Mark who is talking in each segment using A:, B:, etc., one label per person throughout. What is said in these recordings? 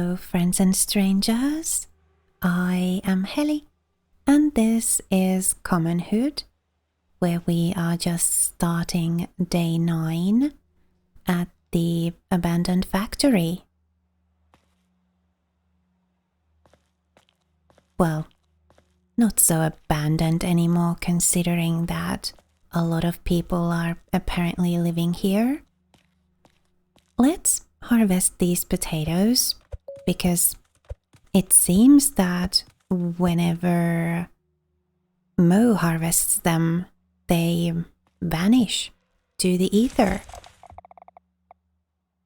A: Hello, friends and strangers. I am Heli, and this is Commonhood, where we are just starting day 9 at the abandoned factory. Well, not so abandoned anymore, considering that a lot of people are apparently living here. Let's harvest these potatoes, because it seems that whenever Mo harvests them, they vanish to the ether.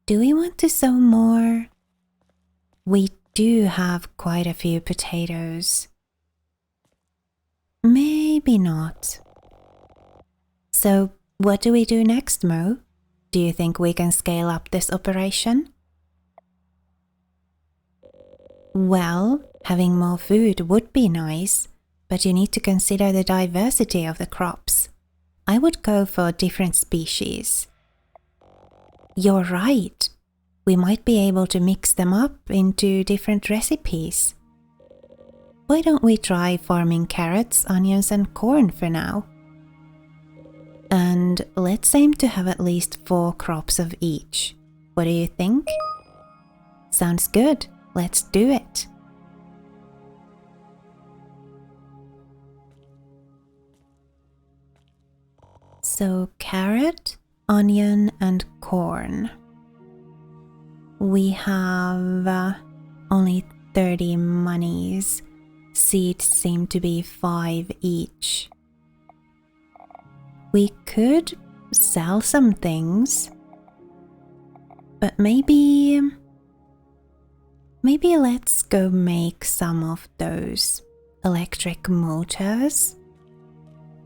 A: Do we want to sow more? We do have quite a few potatoes. Maybe not. So what do we do next, Mo? Do you think we can scale up this operation? Well, having more food would be nice, but you need to consider the diversity of the crops. I would go for different species. You're right. We might be able to mix them up into different recipes. Why don't we try farming carrots, onions, and corn for now? And let's aim to have at least 4 crops of each. What do you think? Sounds good. Let's do it. So carrot, onion, and corn. We have only 30 monies. Seeds seem to be 5 each. We could sell some things, but maybe let's go make some of those electric motors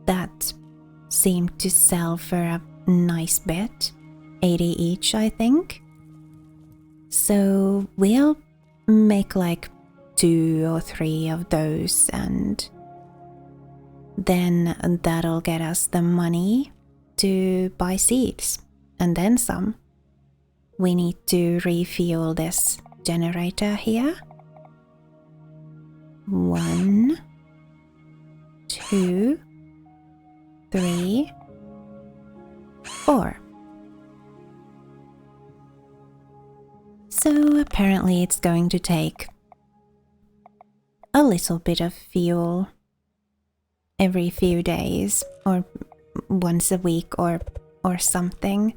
A: that seem to sell for a nice bit, 80 each, I think. So we'll make like 2 or 3 of those, and then that'll get us the money to buy seeds, and then some. We need to refuel this generator here. 1, 2, 3, 4. So apparently it's going to take a little bit of fuel every few days, or once a week, or something.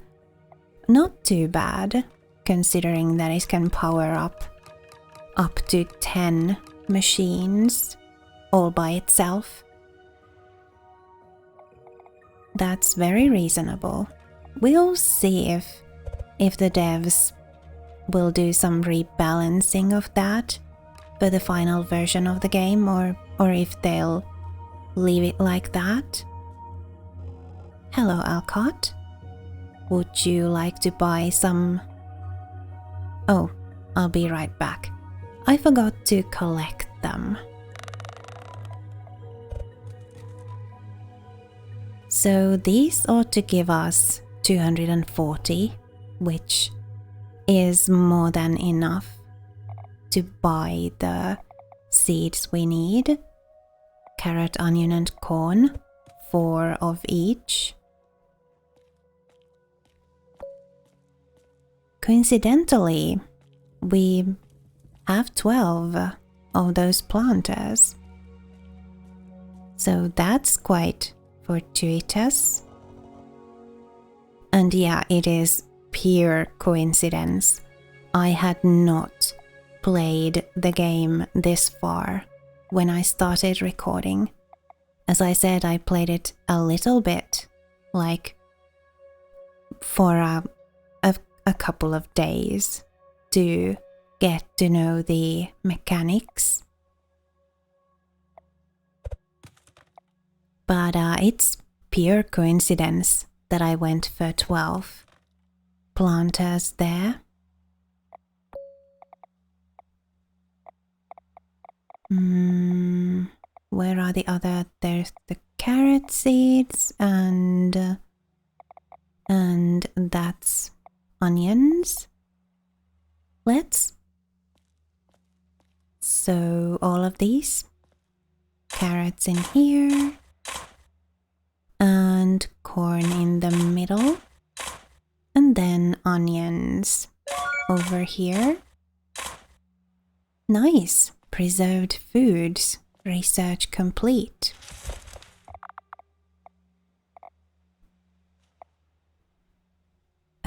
A: Not too bad, considering that it can power up to 10 machines all by itself. That's very reasonable. We'll see if the devs will do some rebalancing of that for the final version of the game, or if they'll leave it like that. Hello, Alcott. Would you like to buy some? Oh, I'll be right back. I forgot to collect them. So these ought to give us 240, which is more than enough to buy the seeds we need. Carrot, onion, and corn, 4 of each. Coincidentally, we have 12 of those planters. So that's quite fortuitous. And yeah, it is pure coincidence. I had not played the game this far when I started recording. As I said, I played it a little bit, like for a couple of days to get to know the mechanics. But it's pure coincidence that I went for 12 planters there. Where are the other? There's the carrot seeds, and that's onions. Let's So all of these. Carrots in here. And corn in the middle. And then onions over here. Nice. Preserved foods. Research complete.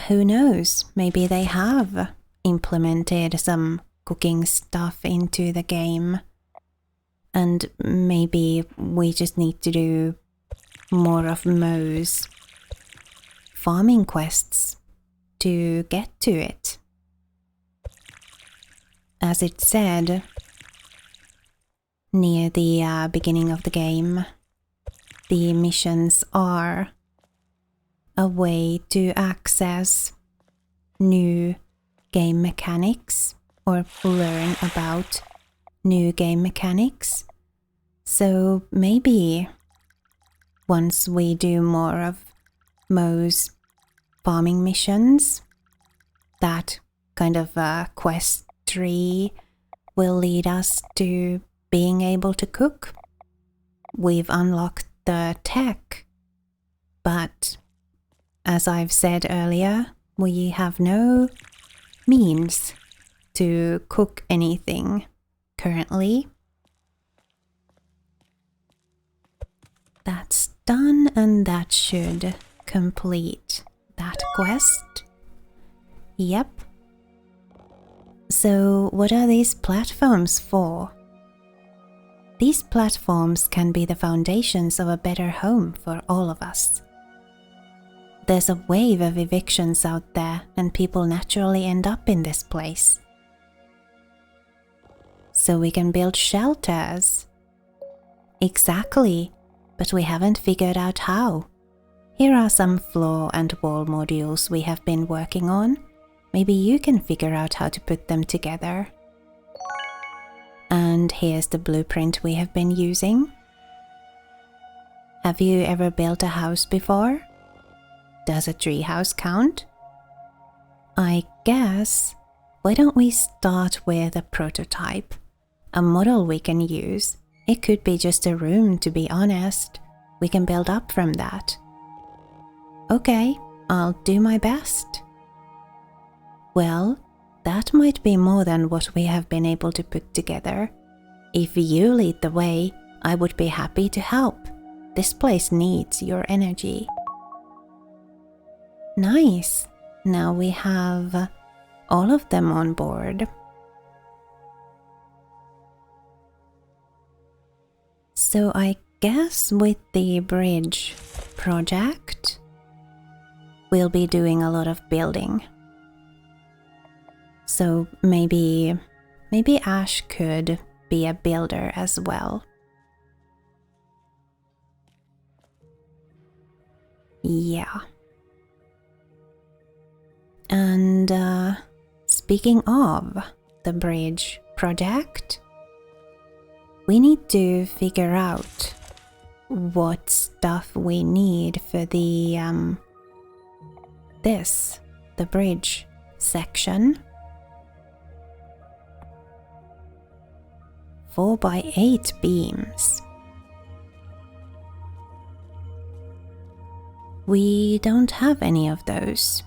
A: Who knows? Maybe they have implemented some cooking stuff into the game. And maybe we just need to do more of Mo's farming quests to get to it. As it said near the beginning of the game, the missions are a way to access new game mechanics or learn about new game mechanics. So maybe once we do more of Mo's farming missions, that kind of quest tree will lead us to being able to cook. We've unlocked the tech, but as I've said earlier, we have no means to cook anything currently. That's done, and that should complete that quest. Yep. So what are these platforms for? These platforms can be the foundations of a better home for all of us. There's a wave of evictions out there, and people naturally end up in this place. So we can build shelters. Exactly, but we haven't figured out how. Here are some floor and wall modules we have been working on. Maybe you can figure out how to put them together. And here's the blueprint we have been using. Have you ever built a house before? Does a treehouse count? I guess, why don't we start with a prototype? A model we can use. It could be just a room, to be honest. We can build up from that. Okay, I'll do my best. Well, that might be more than what we have been able to put together. If you lead the way, I would be happy to help. This place needs your energy. Nice. Now we have all of them on board. So I guess with the bridge project, we'll be doing a lot of building. So maybe Ash could be a builder as well. Yeah. And speaking of the bridge project, we need to figure out what stuff we need for the the bridge section. 4x8 beams. We don't have any of those.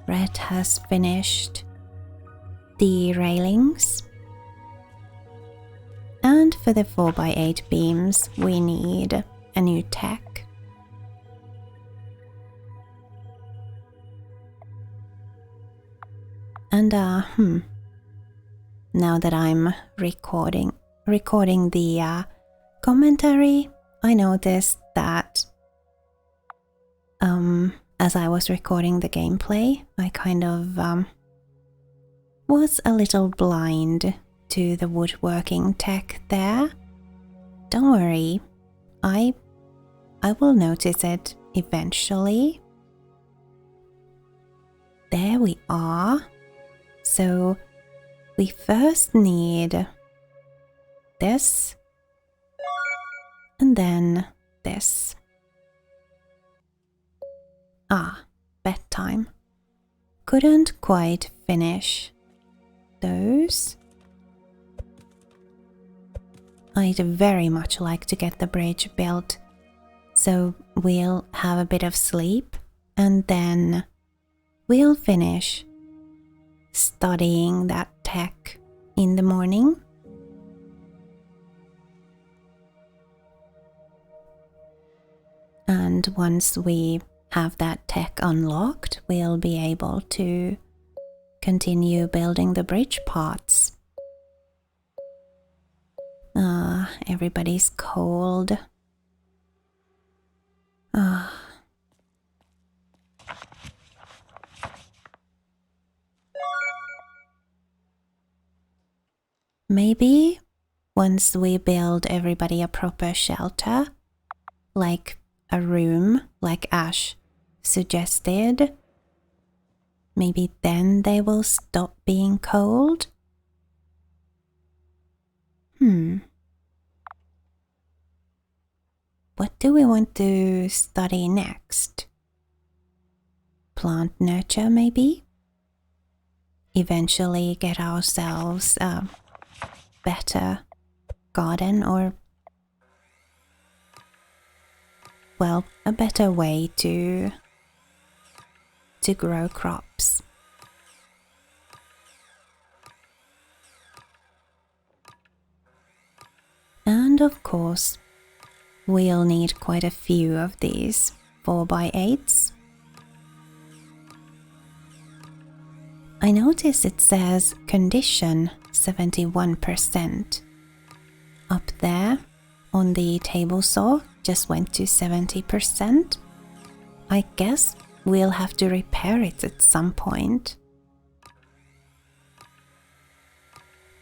A: Red has finished the railings. And for the 4x8 beams, we need a new tech. And now that I'm recording the commentary, I noticed that as I was recording the gameplay, I kind of was a little blind to the woodworking tech there. Don't worry, I will notice it eventually. There we are. So we first need this, and then this. Bedtime. Couldn't quite finish those. I'd very much like to get the bridge built, so we'll have a bit of sleep and then we'll finish studying that tech in the morning. And once we have that tech unlocked, we'll be able to continue building the bridge parts. Everybody's cold. Maybe once we build everybody a proper shelter, like a room, like Ash suggested, maybe then they will stop being cold. What do we want to study next? Plant nurture, maybe? Eventually get ourselves a better garden, or, well, a better way to grow crops. And of course, we'll need quite a few of these 4x8s. I notice it says condition 71%. Up there on the table saw just went to 70%. I guess we'll have to repair it at some point.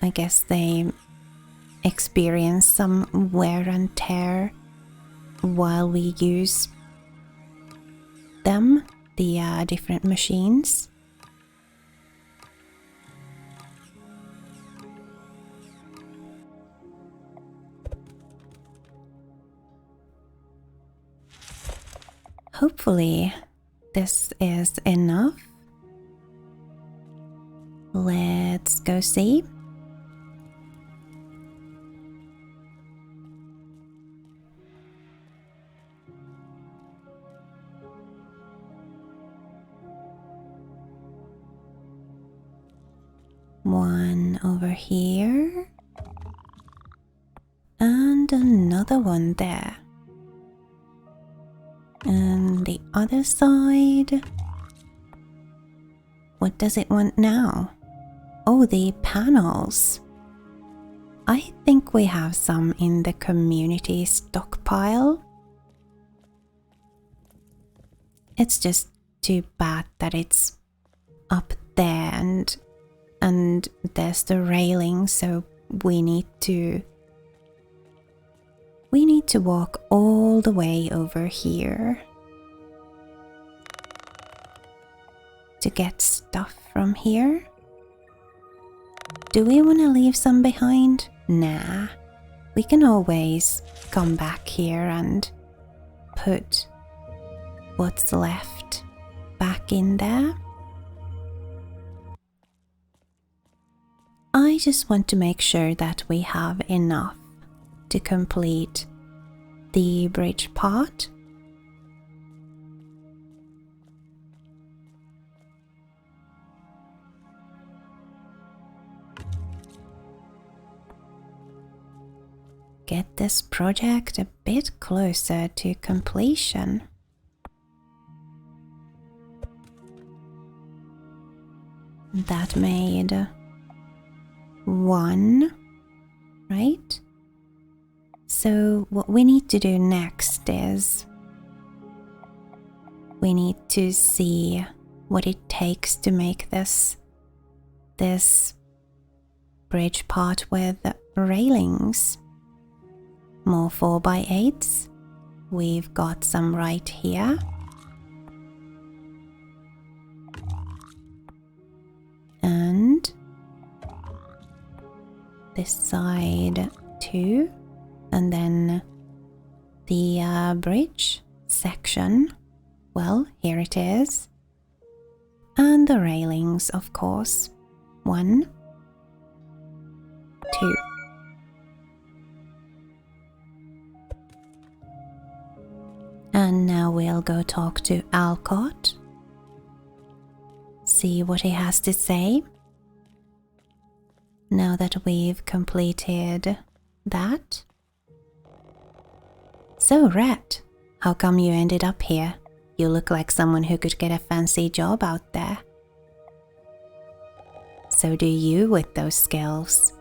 A: I guess they experience some wear and tear while we use them, the different machines. Hopefully this is enough. Let's go see. One over here. And another one there. And the other side. What does it want now? Oh, the panels. I think we have some in the community stockpile. It's just too bad that it's up there and there's the railing, so we need to walk all the way over here to get stuff from here. Do we want to leave some behind? Nah, we can always come back here and put what's left back in there. I just want to make sure that we have enough to complete the bridge part. Get this project a bit closer to completion. That made one, right? So what we need to do next is we need to see what it takes to make this bridge part with railings. More 4x8s. We've got some right here. And this side too. And then the bridge section. Well, here it is. And the railings, of course. 1, too. And now we'll go talk to Alcott. See what he has to say. Now that we've completed that. So, Red, how come you ended up here? You look like someone who could get a fancy job out there. So do you with those skills.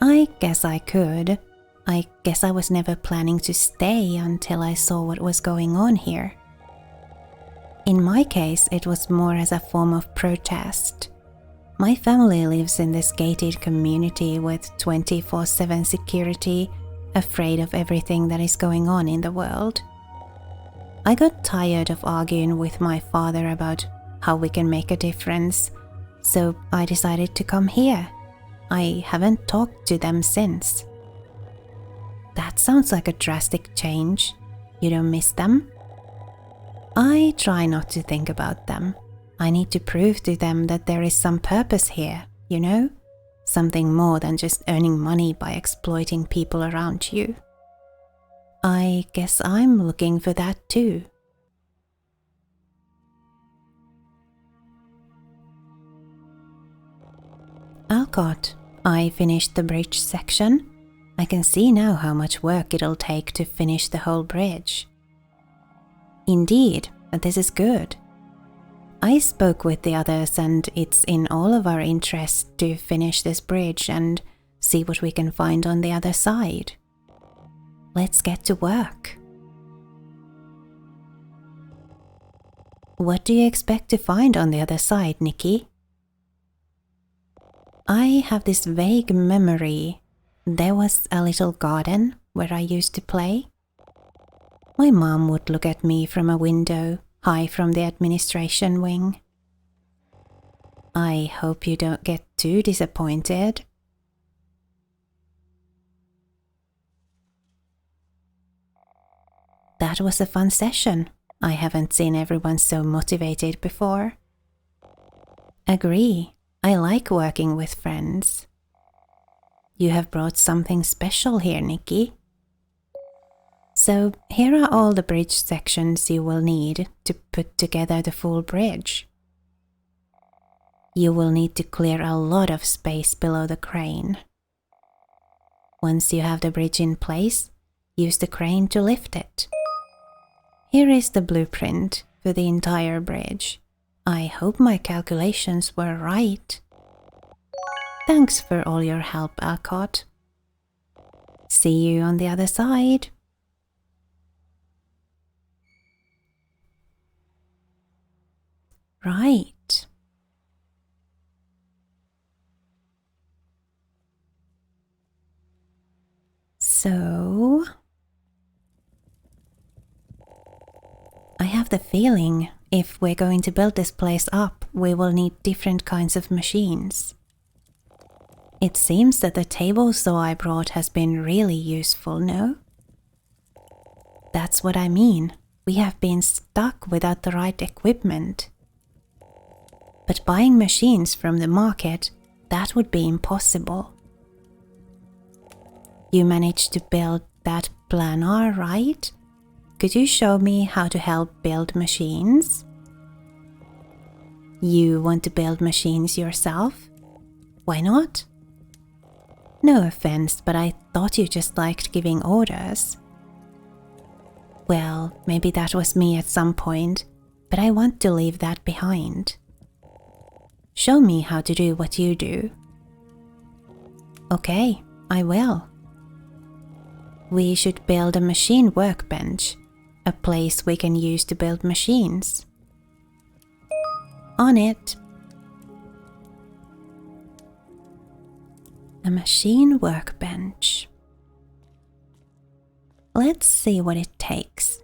A: I guess I could. I guess I was never planning to stay until I saw what was going on here. In my case, it was more as a form of protest. My family lives in this gated community with 24/7 security, afraid of everything that is going on in the world. I got tired of arguing with my father about how we can make a difference, so I decided to come here. I haven't talked to them since. That sounds like a drastic change. You don't miss them? I try not to think about them. I need to prove to them that there is some purpose here, you know? Something more than just earning money by exploiting people around you. I guess I'm looking for that too. Alcott, I finished the bridge section. I can see now how much work it'll take to finish the whole bridge. Indeed, this is good. I spoke with the others and it's in all of our interest to finish this bridge and see what we can find on the other side. Let's get to work. What do you expect to find on the other side, Nikki? I have this vague memory. There was a little garden where I used to play. My mom would look at me from a window high from the administration wing. I hope you don't get too disappointed. That was a fun session. I haven't seen everyone so motivated before. Agree. I like working with friends. You have brought something special here, Nikki. So here are all the bridge sections you will need to put together the full bridge. You will need to clear a lot of space below the crane. Once you have the bridge in place, use the crane to lift it. Here is the blueprint for the entire bridge. I hope my calculations were right. Thanks for all your help, Alcott. See you on the other side. Right. So, I have the feeling if we're going to build this place up, we will need different kinds of machines. It seems that the table saw I brought has been really useful, no? That's what I mean. We have been stuck without the right equipment. But buying machines from the market, that would be impossible. You managed to build that planar, right? Could you show me how to help build machines? You want to build machines yourself? Why not? No offense, but I thought you just liked giving orders. Well, maybe that was me at some point, but I want to leave that behind. Show me how to do what you do. Okay, I will. We should build a machine workbench, a place we can use to build machines. On it. A machine workbench. Let's see what it takes.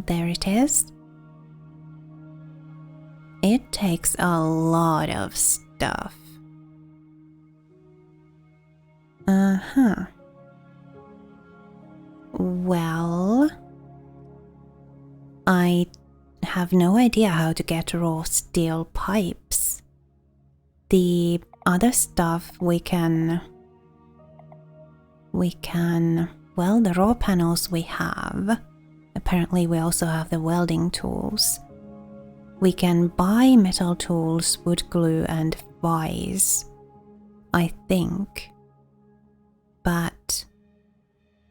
A: There it is. It takes a lot of stuff. Well, I have no idea how to get raw steel pipes. The other stuff we can, well, the raw panels we have. Apparently we also have the welding tools. We can buy metal tools, wood glue and vise, I think. But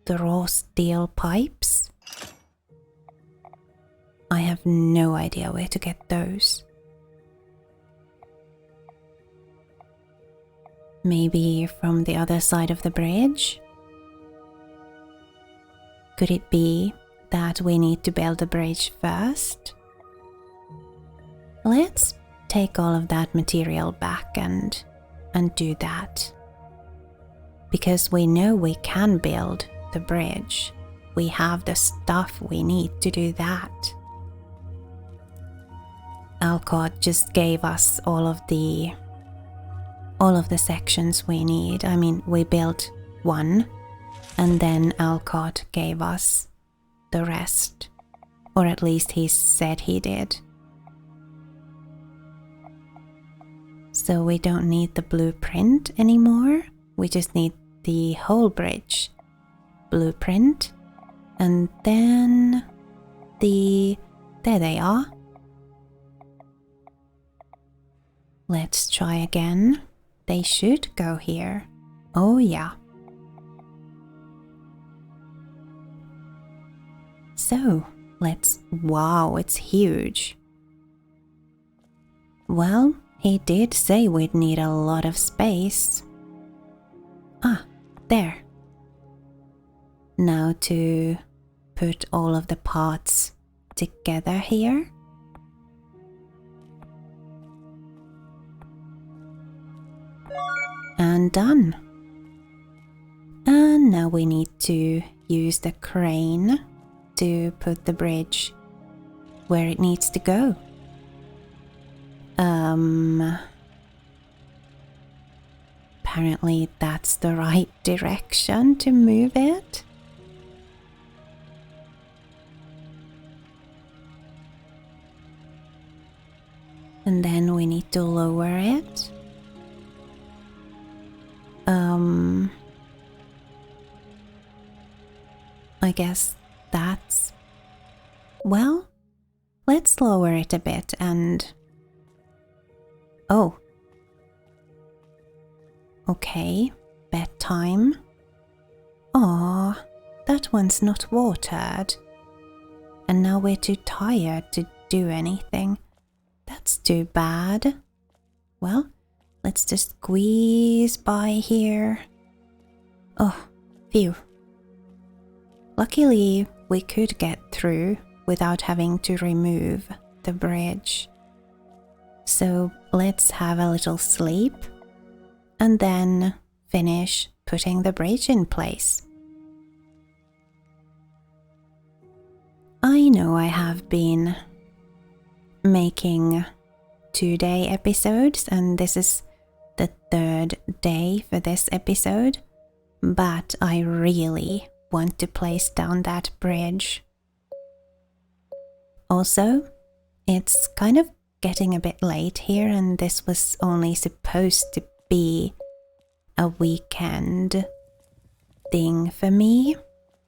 A: the raw steel pipes? I have no idea where to get those. Maybe from the other side of the bridge? Could it be that we need to build the bridge first? Let's take all of that material back and do that. Because we know we can build the bridge. We have the stuff we need to do that. Alcott just gave us all of the sections we need. I mean, we built one, and then Alcott gave us the rest. Or at least he said he did. So we don't need the blueprint anymore. We just need the whole bridge blueprint. And then there they are. Let's try again. They should go here. Oh yeah. So, wow, it's huge. Well, he did say we'd need a lot of space. Ah, there. Now to put all of the parts together here. And done. And now we need to use the crane to put the bridge where it needs to go. Apparently that's the right direction to move it. And then we need to lower it. I guess that's... Well, let's lower it a bit and... Oh. Okay, bedtime. Aw, that one's not watered. And now we're too tired to do anything. That's too bad. Well, let's just squeeze by here. Oh, phew. Luckily, we could get through without having to remove the bridge. So let's have a little sleep and then finish putting the bridge in place. I know I have been making 2-day episodes and this is the 3rd day for this episode, but I really want to place down that bridge. Also, it's kind of getting a bit late here and this was only supposed to be a weekend thing for me,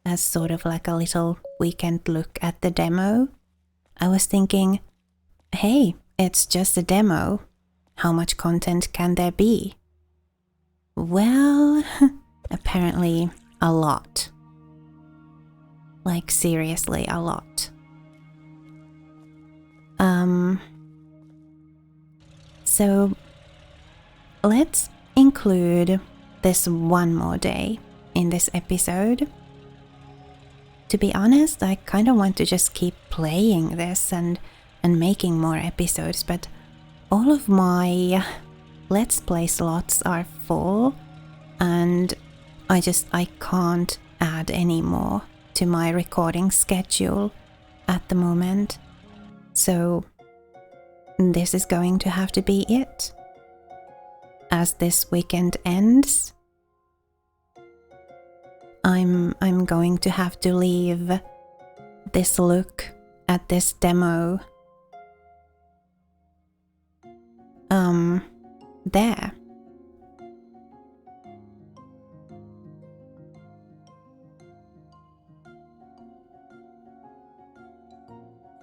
A: as sort of like a little weekend look at the demo. I was thinking, hey, it's just a demo. How much content can there be? Well, apparently a lot. Like seriously a lot. So let's include this one more day in this episode. To be honest, I kind of want to just keep playing this and making more episodes, but all of my Let's Play slots are full and I can't add any more to my recording schedule at the moment. So this is going to have to be it. As this weekend ends, I'm going to have to leave this look at this there.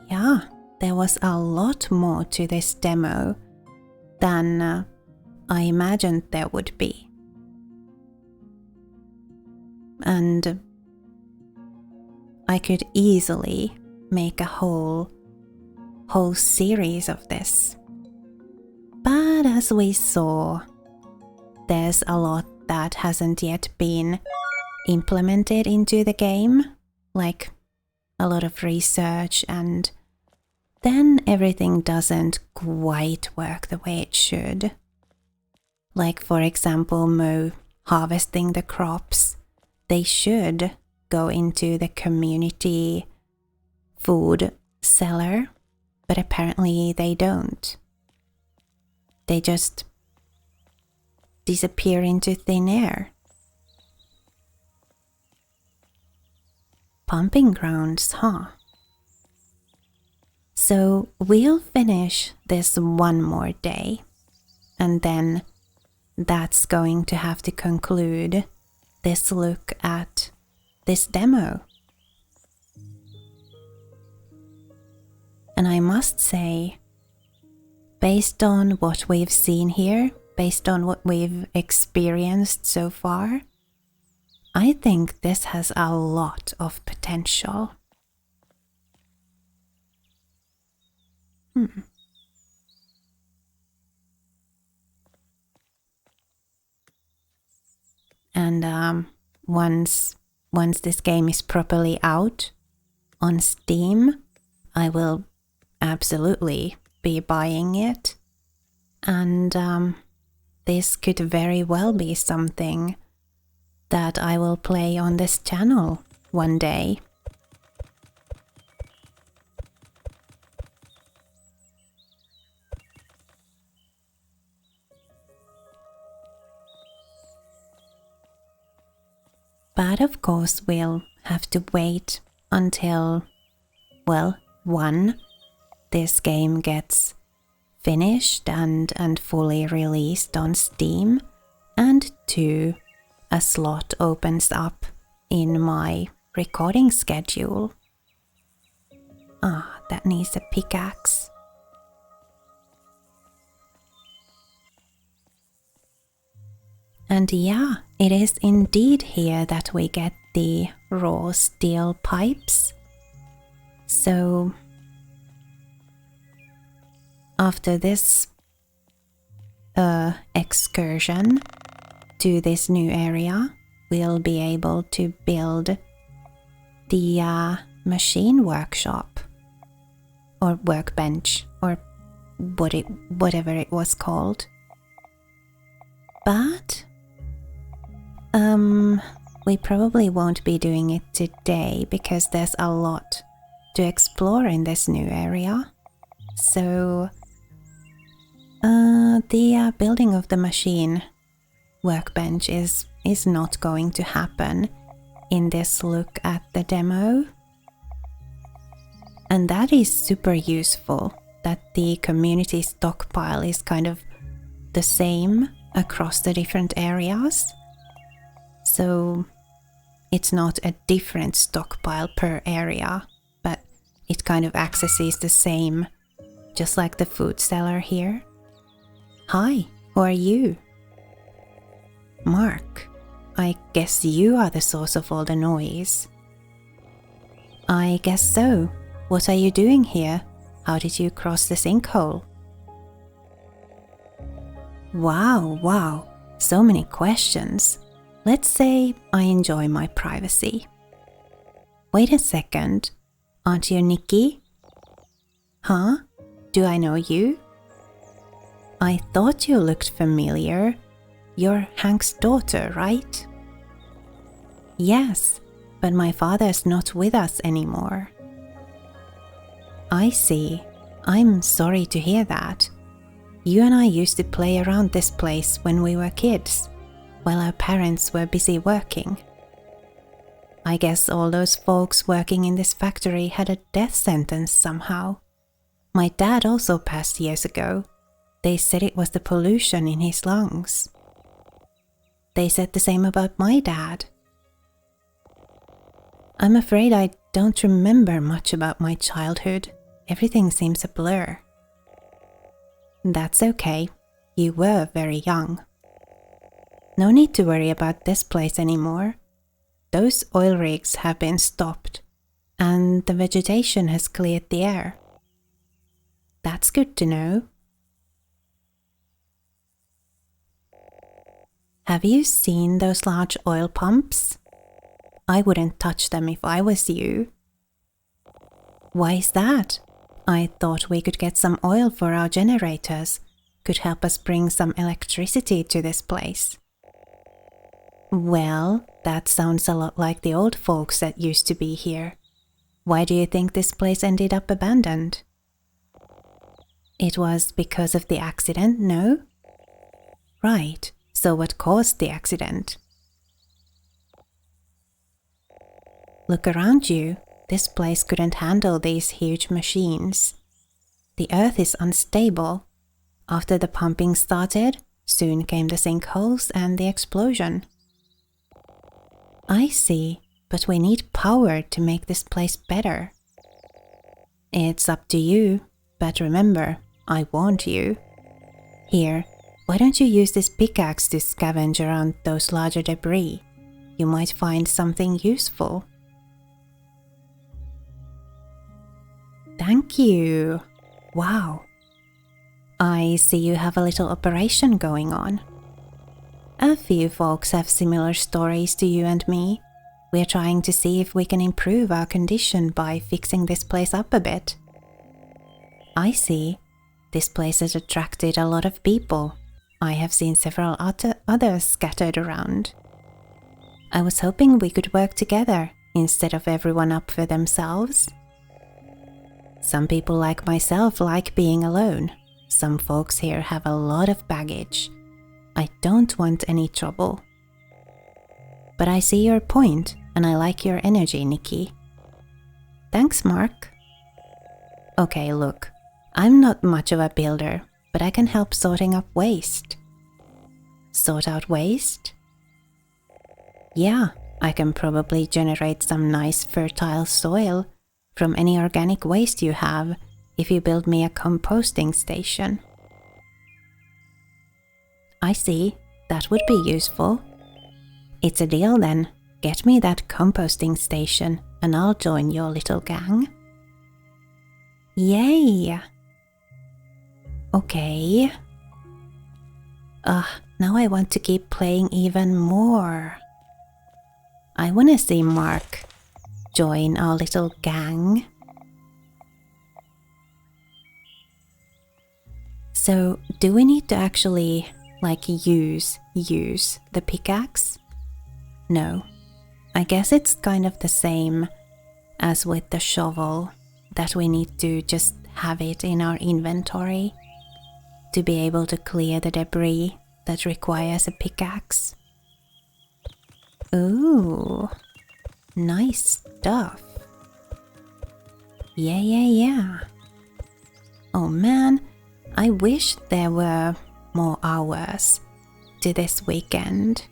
A: Yeah, there was a lot more to this demo than I imagined there would be. And I could easily make a whole series of this. But as we saw, there's a lot that hasn't yet been implemented into the game, like a lot of research, and then everything doesn't quite work the way it should. Like, for example, harvesting the crops. They should go into the community food cellar, but apparently they don't. They just disappear into thin air. Pumping grounds, huh? So we'll finish this one more day, and then that's going to have to conclude this look at this demo. And I must say, based on what we've seen here, based on what we've experienced so far, I think this has a lot of potential. And once this game is properly out on Steam, I will absolutely be buying it. And this could very well be something that I will play on this channel one day. But of course we'll have to wait until, well, 1, this game gets finished and fully released on Steam, and 2, a slot opens up in my recording schedule. That needs a pickaxe. And yeah, it is indeed here that we get the raw steel pipes. So after this excursion to this new area, we'll be able to build the machine workshop or workbench or whatever it was called. But we probably won't be doing it today because there's a lot to explore in this new area. So the building of the machine workbench is not going to happen in this look at the demo. And that is super useful, that the community stockpile is kind of the same across the different areas. So it's not a different stockpile per area, but it kind of accesses the same, just like the food cellar here. Hi, who are you? Mark, I guess you are the source of all the noise. I guess so. What are you doing here? How did you cross the sinkhole? Wow, so many questions. Let's say I enjoy my privacy. Wait a second, aren't you Nikki? Huh? Do I know you? I thought you looked familiar. You're Hank's daughter, right? Yes, but my father's not with us anymore. I see. I'm sorry to hear that. You and I used to play around this place when we were kids, while our parents were busy working. I guess all those folks working in this factory had a death sentence somehow. My dad also passed years ago. They said it was the pollution in his lungs. They said the same about my dad. I'm afraid I don't remember much about my childhood. Everything seems a blur. That's okay. You were very young. No need to worry about this place anymore. Those oil rigs have been stopped, and the vegetation has cleared the air. That's good to know. Have you seen those large oil pumps? I wouldn't touch them if I was you. Why is that? I thought we could get some oil for our generators. Could help us bring some electricity to this place. Well, that sounds a lot like the old folks that used to be here. Why do you think this place ended up abandoned? It was because of the accident, no? Right, so what caused the accident? Look around you. This place couldn't handle these huge machines. The earth is unstable. After the pumping started, soon came the sinkholes and the explosion. I see, but we need power to make this place better. It's up to you, but remember, I warned you. Here, why don't you use this pickaxe to scavenge around those larger debris? You might find something useful. Thank you. Wow. I see you have a little operation going on. A few folks have similar stories to you and me. We're trying to see if we can improve our condition by fixing this place up a bit. I see. This place has attracted a lot of people. I have seen several others scattered around. I was hoping we could work together instead of everyone up for themselves. Some people like myself like being alone. Some folks here have a lot of baggage. I don't want any trouble. But I see your point, and I like your energy, Nikki. Thanks, Mark. Okay, look, I'm not much of a builder, but I can help sorting up waste. Sort out waste? Yeah, I can probably generate some nice fertile soil from any organic waste you have if you build me a composting station. I see, that would be useful. It's a deal then. Get me that composting station and I'll join your little gang. Yay! Okay. Now I want to keep playing even more. I want to see Mark join our little gang. So, do we need to actually, use the pickaxe? No. I guess it's kind of the same as with the shovel, that we need to just have it in our inventory to be able to clear the debris that requires a pickaxe. Ooh, nice stuff. Yeah. Oh man, I wish there were more hours to this weekend.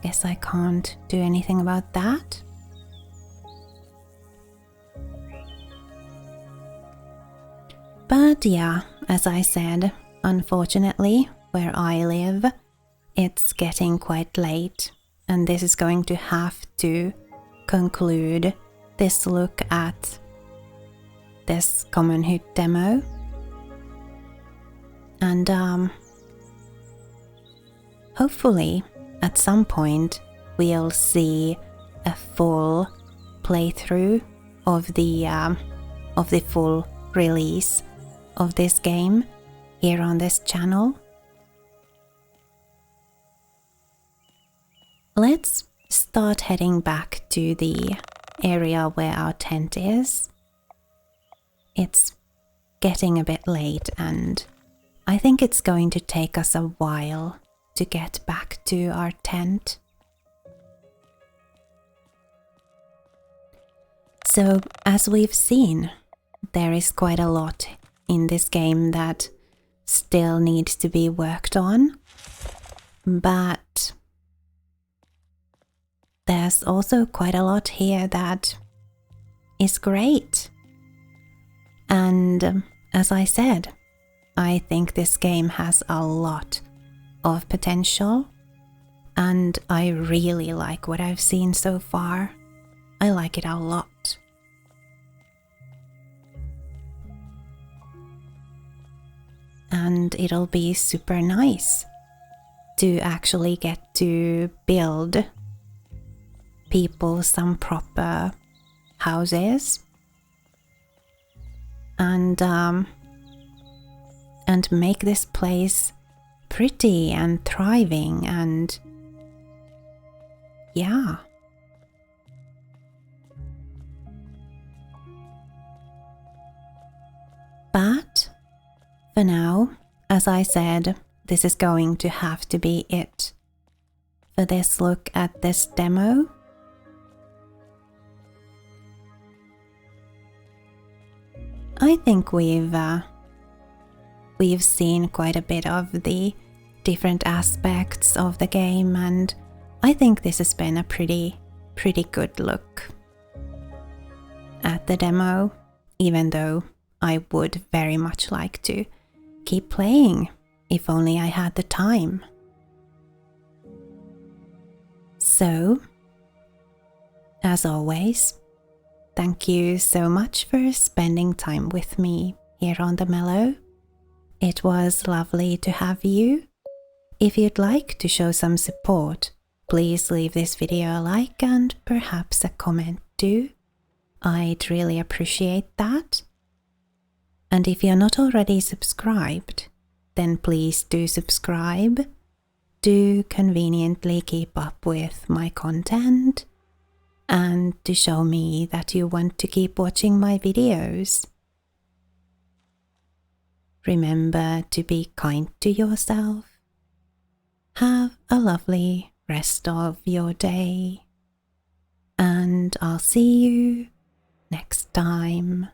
A: Guess I can't do anything about that. But yeah, as I said, unfortunately, where I live, it's getting quite late, and this is going to have to conclude this look at this Common Hood demo. And hopefully at some point we'll see a full playthrough of the full release of this game here on this channel. Let's start heading back to the area where our tent is. It's getting a bit late and I think it's going to take us a while to get back to our tent. So, as we've seen, there is quite a lot in this game that still needs to be worked on, but there's also quite a lot here that is great. And as I said, I think this game has a lot of potential, and I really like what I've seen so far. I like it a lot. And it'll be super nice to actually get to build people some proper houses and make this place pretty and thriving, and yeah. But for now, as I said, this is going to have to be it for this look at this demo. I think we've seen quite a bit of the different aspects of the game, and I think this has been a pretty good look at the demo, even though I would very much like to keep playing if only I had the time. So, as always, thank you so much for spending time with me here on the Mellow. It was lovely to have you. If you'd like to show some support, please leave this video a like and perhaps a comment too. I'd really appreciate that. And if you're not already subscribed, then please do subscribe. Do conveniently keep up with my content and to show me that you want to keep watching my videos. Remember to be kind to yourself. Have a lovely rest of your day, and I'll see you next time.